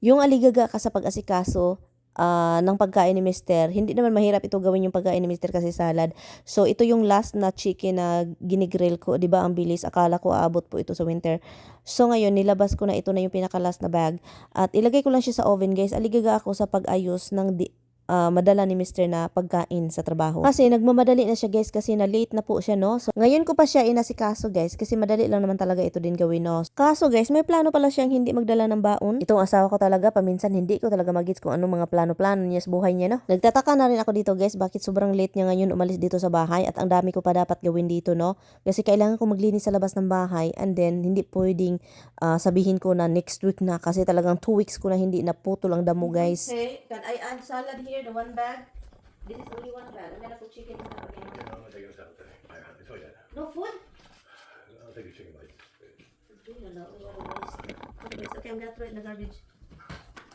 Yung aligaga ka sa pag-asikaso ng pagkain ni Mister, hindi naman mahirap ito gawin yung pagkain ni Mister kasi salad. So, ito yung last na chicken na ginigrill ko. 'Di ba ang bilis? Akala ko aabot po ito sa winter. So, ngayon, nilabas ko na ito na yung pinaka-last na bag. At ilagay ko lang siya sa oven, guys. Aligaga ako sa pag-ayos ng madala ni Mister na pagkain sa trabaho. Kasi nagmamadali na siya, guys, kasi na late na po siya, no? So, ngayon ko pa siya inasikaso, guys, kasi madali lang naman talaga ito din gawin, no? Kaso, guys, may plano pala siyang hindi magdala ng baon. Itong asawa ko talaga, paminsan hindi ko talaga magits kung anong mga plano-plano niya sa buhay niya, no? Nagtataka na rin ako dito, guys, bakit sobrang late niya ngayon umalis dito sa bahay at ang dami ko pa dapat gawin dito, no? Kasi kailangan ko maglinis sa labas ng bahay and then hindi pwedeng sabihin ko na next week na kasi talagang 2 weeks ko na hindi naputol ang damo, guys. Okay, can I add salad here, the one bag? This is only one bag. I'm gonna put chicken in that again. I'm gonna take a salad today. I told you that. No food? I'll take a chicken bite. Okay, I'm gonna throw it in the garbage.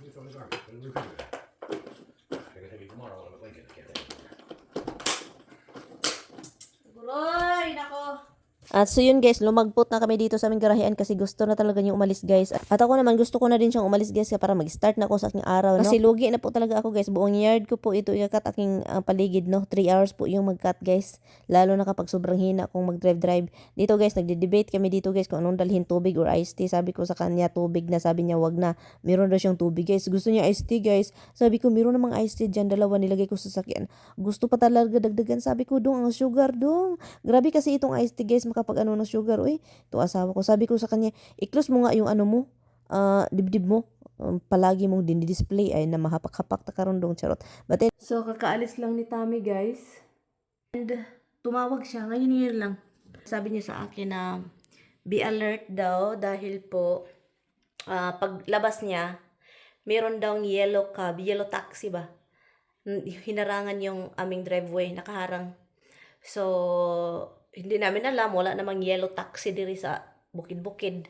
You throw in the garbage. Put it in the refrigerator. I can take it tomorrow when I'm at Lincoln. I can't take it. Guroy! Nako! At so yun, guys, lumagpot na kami dito sa aming garahean kasi gusto na talaga niyang umalis, guys. At ako naman gusto ko na din siyang umalis, guys, para mag-start na ako sa aking araw, no? Kasi lugi na po talaga ako, guys. Buong yard ko po ito ikakat aking paligid, no? 3 hours po yung mag-cut, guys. Lalo na kapag sobrang hina kung mag-drive. Dito, guys, nagde-debate kami dito, guys, kung anong dalhin, tubig or iced tea. Sabi ko sa kanya tubig na, sabi niya wag na. Meron daw siyang tubig, guys. Gusto niya iced tea, guys. Sabi ko meron namang iced tea dyan, dalawa nilagay ko sa sakyan. Gusto pa talaga dagdagan. Sabi ko, dong, ang sugar, dong. Grabe kasi itong iced tea, guys, makapag ano ng sugar. Uy, ito asawa ko. Sabi ko sa kanya, i-close mo nga yung ano mo, dibdib mo. Palagi mong dinidisplay ay na mahapak-hapak ta karon dong, charot. But then, so kakaalis lang ni Tami, guys. And tumawag siya, ngayon lang. Sabi niya sa akin na be alert daw dahil po paglabas niya, meron daw yellow cab, yellow taxi ba? Hinarangan yung aming driveway, nakaharang. So, hindi namin alam, wala namang yellow taxi diri sa bukid-bukid,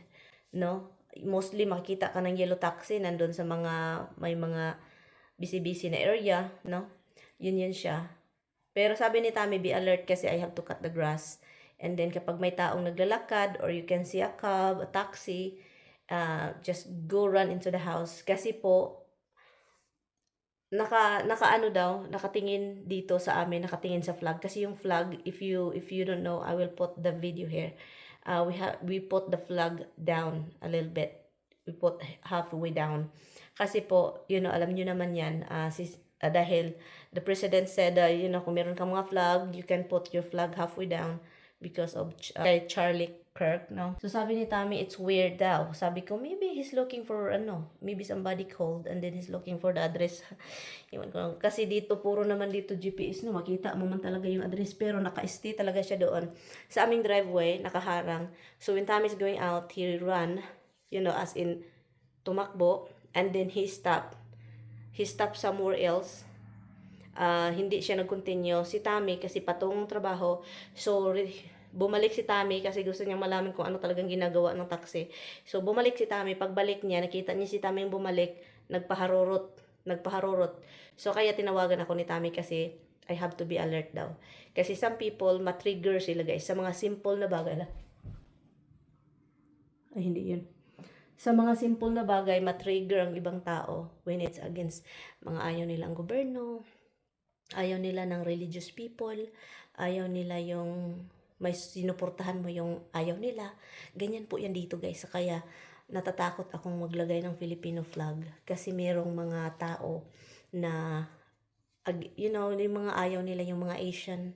no? Mostly makikita ka ng yellow taxi nandun sa may mga busy-busy na area, no? Yun siya. Pero sabi ni Tami, be alert kasi I have to cut the grass. And then kapag may taong naglalakad or you can see a cab, a taxi, just go run into the house. Kasi po, nakaano daw, nakatingin dito sa amin, nakatingin sa flag kasi yung flag, if you don't know, I will put the video here. We put the flag down a little bit. We put halfway down. Kasi po, alam niyo naman 'yan, dahil the president said, kung meron kang mga flag, you can put your flag halfway down because of kay Charlie Kirk, no? So sabi ni Tami, it's weird daw. Sabi ko, maybe he's looking for maybe somebody called and then he's looking for the address. Iwan ko lang. Kasi dito, puro naman dito GPS, no? Makita mo man talaga yung address, pero naka-stay talaga siya doon. Sa aming driveway, nakaharang. So when Tami is going out, he run, as in tumakbo, and then he stopped. He stopped somewhere else. Hindi siya nag-continue. Si Tami, kasi patungong trabaho, so bumalik si Tami kasi gusto niyang malaman kung ano talagang ginagawa ng taxi. So bumalik si Tami, pagbalik niya, nakita niya si Tami yung bumalik, nagpaharurot. So kaya tinawagan ako ni Tami kasi I have to be alert daw. Kasi some people, matrigger sila, guys, sa mga simple na bagay lang. Ay, hindi yun. Sa mga simple na bagay, matrigger ang ibang tao when it's against mga ayaw nilang gobyerno, ayaw nila ng religious people, ayaw nila yung may sinuportahan mo yung ayaw nila. Ganyan po yan dito, guys. Kaya natatakot akong maglagay ng Filipino flag kasi merong mga tao na yung mga ayaw nila, yung mga Asian,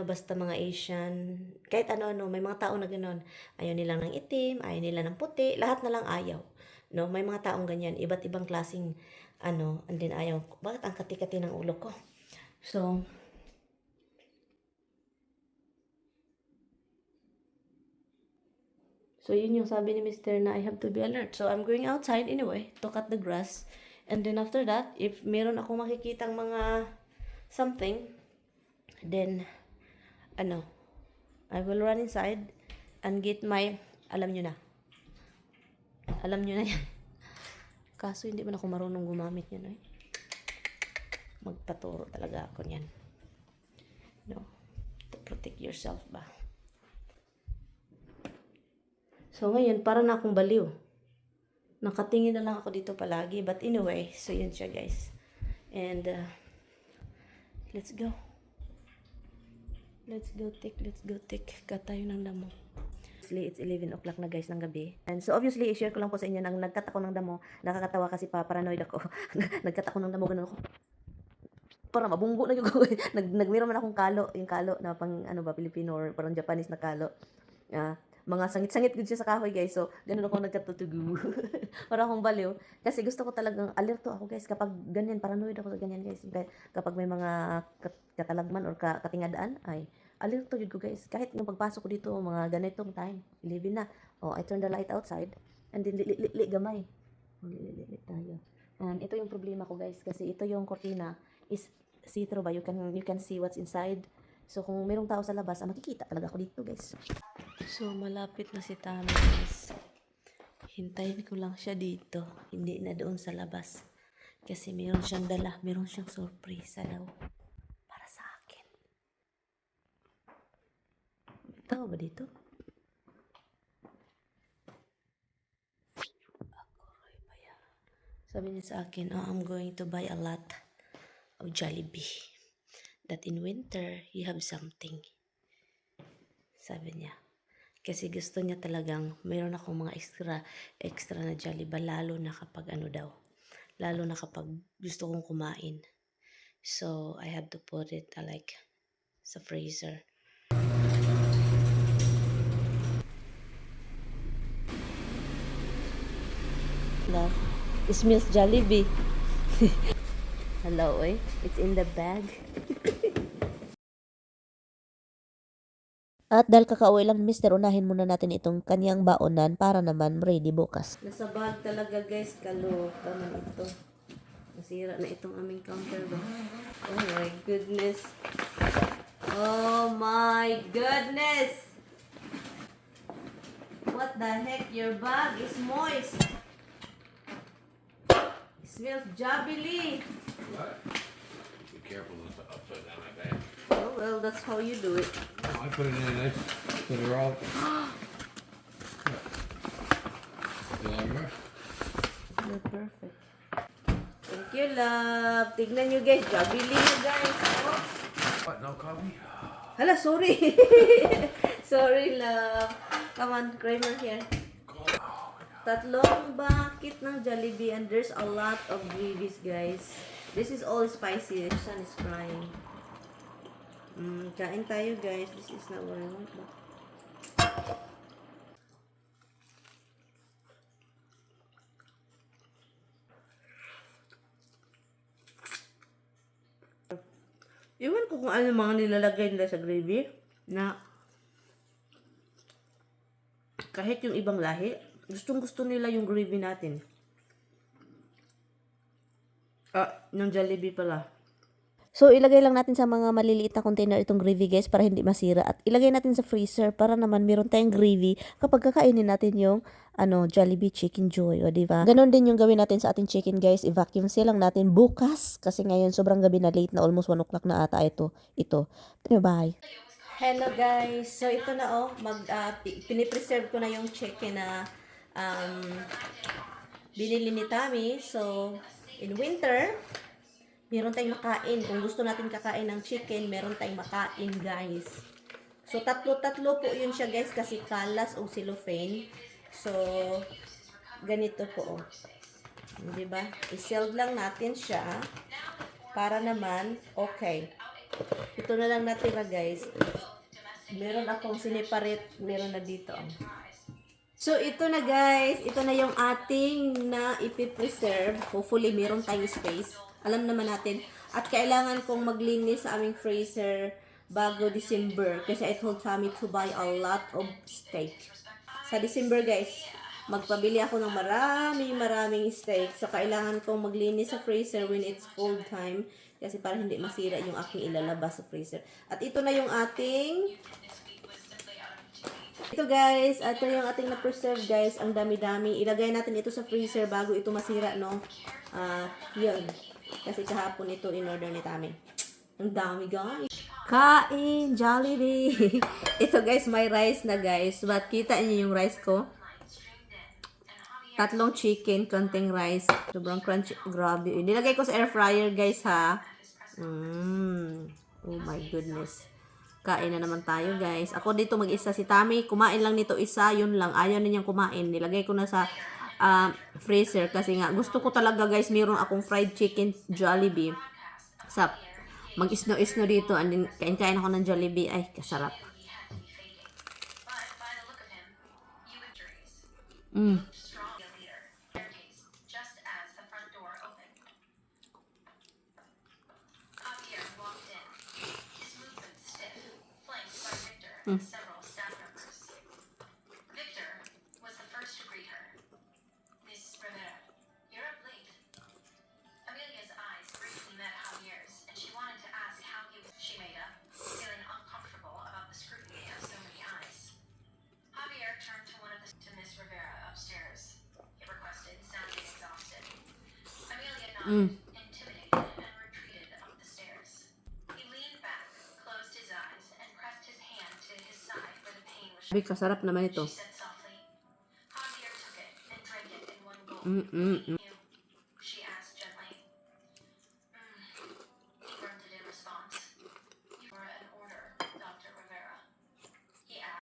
basta mga Asian, kahit ano, may mga tao na ganoon. Ayaw nila ng itim, ayaw nila ng puti, lahat na lang ayaw. No, may mga taong ganyan, iba't ibang klaseng and then ayaw. Bakit ang kati-kati ng ulo ko? So, yun yung sabi ni Mr. na I have to be alert. So, I'm going outside anyway to cut the grass. And then after that, if meron akong makikitang mga something, then, I will run inside and get alam nyo na yan. Kaso, hindi man ako marunong gumamit yan, eh. Magpaturo talaga ako niyan. No? To protect yourself ba? So, ngayon, para na akong baliw. Nakatingin na lang ako dito palagi. But anyway, so yun siya guys. And, let's go. Let's go take. Katayo ng damo. It's 11 o'clock na guys ng gabi. And so obviously, i-share ko lang po sa inyo nang nagkat ako ng damo. Nakakatawa kasi paranoid ako. Nagkat ako ng damo, ganun ako. Para mabunggo na yung nagmeron man akong kalo. Yung kalo na pang ano ba, Filipino or parang Japanese na kalo. Mga sangit-sangit good siya sa kahoy guys. So, ganun ako nagkatutugu. Para akong baliw. Kasi gusto ko talagang alerto ako guys. Kapag ganyan, paranoid ako sa ganyan guys. Kapag may mga katalagman or katingadaan, ay alerto yun ko guys. Kahit yung pagpasok ko dito, mga ganitong time, 11 na. Oh, I turn the light outside. And then, li gamay. Li tayo. And ito yung problema ko guys. Kasi ito yung cortina is see-through ba? You can see what's inside. So, kung mayroong tao sa labas, makikita talaga ako dito guys. So, malapit na si Tami guys. Hintayin ko lang siya dito. Hindi na doon sa labas. Kasi mayroon siyang dala. Mayroon siyang sorpresa daw. Para sa akin. Tao ba dito? Sabi niya sa akin, oh, I'm going to buy a lot of Jollibee. That in winter, you have something. Sabi niya. Kasi gusto niya talagang, mayroon akong mga extra na Jollibee, lalo na kapag ano daw. Lalo na kapag gusto kong kumain. So, I have to put it like sa freezer. Love. It smells Jollibee. Hello, eh. It's in the bag. At dahil kakauwi lang ni Mr., unahin muna natin itong kanyang baonan para naman ready bukas. Nasa bag talaga guys, kaloka man ito. Nasira na itong aming counter ba? Oh my goodness. Oh my goodness! What the heck? Your bag is moist. It smells Jollibee. What? Be careful with the upside down my bag. Oh well, that's how you do it. I put it in nice. Put it all. Remember? They're perfect. Thank you, love. Tignan nyo guys, Jollibee na guys. Oh. What? No coffee? Hala, sorry. Sorry, love. Come on, Kramer here. Tatlong bucket ng Jollibee and there's a lot of gravies, guys. This is all spicy. The sun is crying. Kain tayo, guys. This is not what I want. Iwan ko kung ano mga nilalagay nila sa gravy na kahit yung ibang lahi, gustong-gusto nila yung gravy natin. Yung Jollibee pala. So, ilagay lang natin sa mga maliliit na container itong gravy guys para hindi masira. At ilagay natin sa freezer para naman meron tayong gravy kapag kakainin natin yung Jollibee Chicken Joy. O, diba? Ganon din yung gawin natin sa ating chicken guys. I-vacuum seal lang natin bukas. Kasi ngayon sobrang gabi na, late na, almost 1 o'clock na ata ito. Bye! Hello guys! So, ito na pinipreserve ko na yung chicken na binili ni Tami. So, in winter, meron tayong makain. Kung gusto natin kakain ng chicken, meron tayong makain, guys. So, tatlo po yun siya, guys, kasi kalas o cellophane. So, ganito po, oh. Diba? I-sealed lang natin siya para naman, okay. Ito na lang natira, guys. Meron akong sineparate, meron na dito, oh. So, ito na, guys. Ito na yung ating na ipipreserve. Hopefully, meron tayong space. Alam naman natin. At kailangan kong maglinis sa aming freezer bago December. Kasi I told Tommy to buy a lot of steak. Sa December guys, magpabili ako ng maraming steak. So kailangan kong maglinis sa freezer when it's cold time. Kasi para hindi masira yung aking ilalabas sa freezer. At ito na yung ating... Ito guys, ito yung ating na-preserve guys. Ang dami-dami. Ilagay natin ito sa freezer bago ito masira, no? Yun. Kasi kahapon ito in-order ni Tami. Ang dami guys. Kain! Jollibee! Ito guys, may rice na guys. But kita niyo yung rice ko? tatlong chicken, konting rice. Sobrang crunchy. Grabe. Nilagay ko sa air fryer, guys, ha. Oh my goodness. Kain na naman tayo, guys. Ako dito mag-isa. Si Tami, kumain lang nito isa. Yun lang. Ayaw na niyang kumain. Nilagay ko na sa freezer. Kasi nga, gusto ko talaga, guys, meron akong fried chicken Jollibee. Sa mag-isno-isno dito. And then, kain-kain ako ng Jollibee. Ay, kasarap. Several staff members. Victor was the first to greet her. Miss Rivera, you're up late. Amelia's eyes briefly met Javier's, and she wanted to ask how he was. She made up, feeling uncomfortable about the scrutiny of so many eyes. Javier turned to Miss Rivera upstairs. He requested, sounding exhausted. Amelia nodded, intimidated, and retreated up the stairs. He leaned back, closed his eyes, and pressed his hand to his side where the pain was. Kasarap naman ito. She said softly. Javier took it and drank it in one gulp.